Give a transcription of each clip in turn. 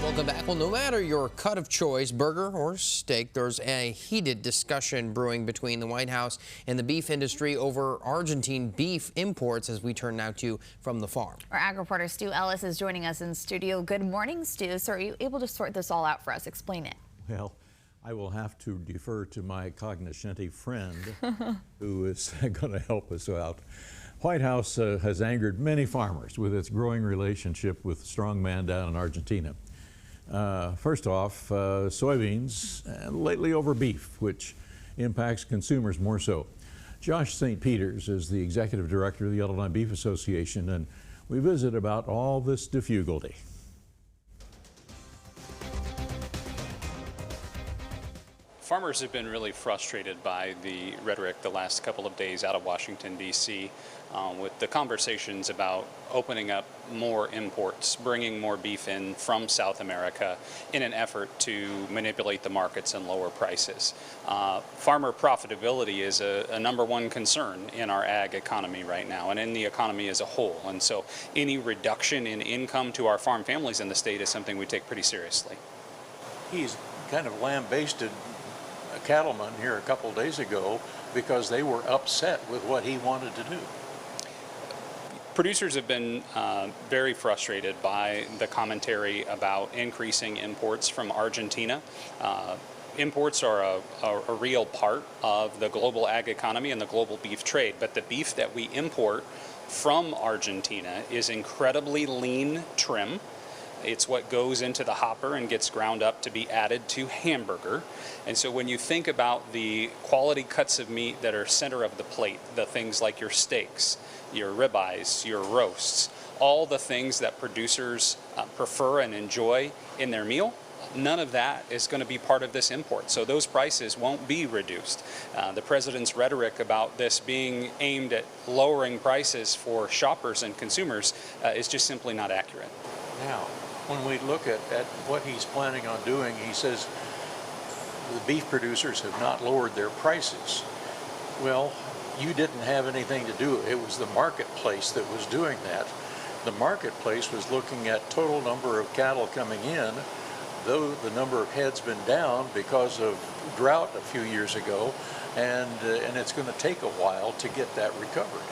Welcome back. Well, no matter your cut of choice, burger or steak, there's a heated discussion brewing between the White House and the beef industry over Argentine beef imports as we turn now to From the Farm. Our ag reporter Stu Ellis is joining us in studio. Good morning, Stu. So are you able to sort this all out for us? Explain it. Well, I will have to defer to my cognoscenti friend who is going to help us out. White House has angered many farmers with its growing relationship with strongman down in Argentina. First off, soybeans, and lately over beef, which impacts consumers more so. Josh St. Peters is the executive director of the Argentine Beef Association, and we visit about all this difficulty. Farmers have been really frustrated by the rhetoric the last couple of days out of Washington, D.C. With the conversations about opening up more imports, bringing more beef in from South America in an effort to manipulate the markets and lower prices. Farmer profitability is a number one concern in our ag economy right now and in the economy as a whole. And so any reduction in income to our farm families in the state is something we take pretty seriously. He's kind of lambasted a cattleman here a couple days ago because they were upset with what he wanted to do. Producers have been very frustrated by the commentary about increasing imports from Argentina. Imports are a real part of the global ag economy and the global beef trade, but the beef that we import from Argentina is incredibly lean trim. It's what goes into the hopper and gets ground up to be added to hamburger. And so when you think about the quality cuts of meat that are center of the plate, the things like your steaks, your ribeyes, your roasts, all the things that producers prefer and enjoy in their meal, none of that is going to be part of this import. So those prices won't be reduced. The president's rhetoric about this being aimed at lowering prices for shoppers and consumers is just simply not accurate. Now, when we look at what he's planning on doing, he says the beef producers have not lowered their prices. Well, you didn't have anything to do. It was the marketplace that was doing that. The marketplace was looking at total number of cattle coming in, though the number of heads been down because of drought a few years ago, and it's going to take a while to get that recovered.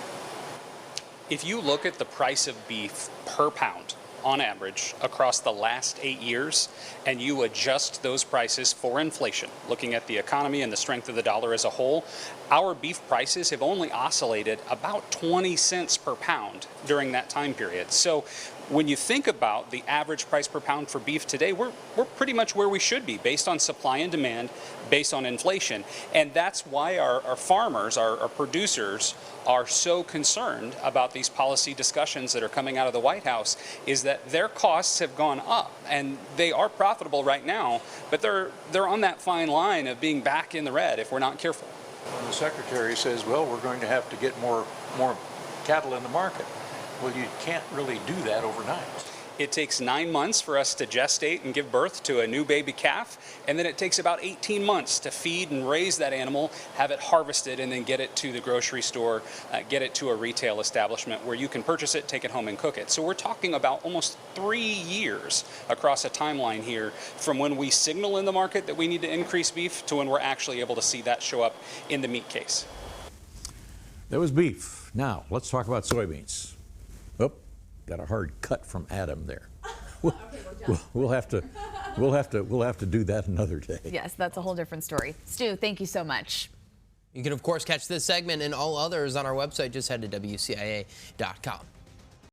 If you look at the price of beef per pound, on average, across the last 8 years, and you adjust those prices for inflation, looking at the economy and the strength of the dollar as a whole, our beef prices have only oscillated about 20 cents per pound during that time period. So when you think about the average price per pound for beef today, we're pretty much where we should be based on supply and demand, based on inflation. And that's why our farmers, our producers, are so concerned about these policy discussions that are coming out of the White House, is that their costs have gone up, and they are profitable right now, but they're on that fine line of being back in the red if we're not careful. When the secretary says, well, we're going to have to get more cattle in the market, well, you can't really do that overnight. It takes 9 months for us to gestate and give birth to a new baby calf, and then it takes about 18 months to feed and raise that animal, have it harvested, and then get it to the grocery store, get it to a retail establishment where you can purchase it, take it home, and cook it. So we're talking about almost 3 years across a timeline here from when we signal in the market that we need to increase beef to when we're actually able to see that show up in the meat case. That was beef. Now, let's talk about soybeans. Oh, got a hard cut from Adam there. We'll have to do that another day. Yes, that's a whole different story. Stu, thank you so much. You can, of course, catch this segment and all others on our website. Just head to WCIA.com.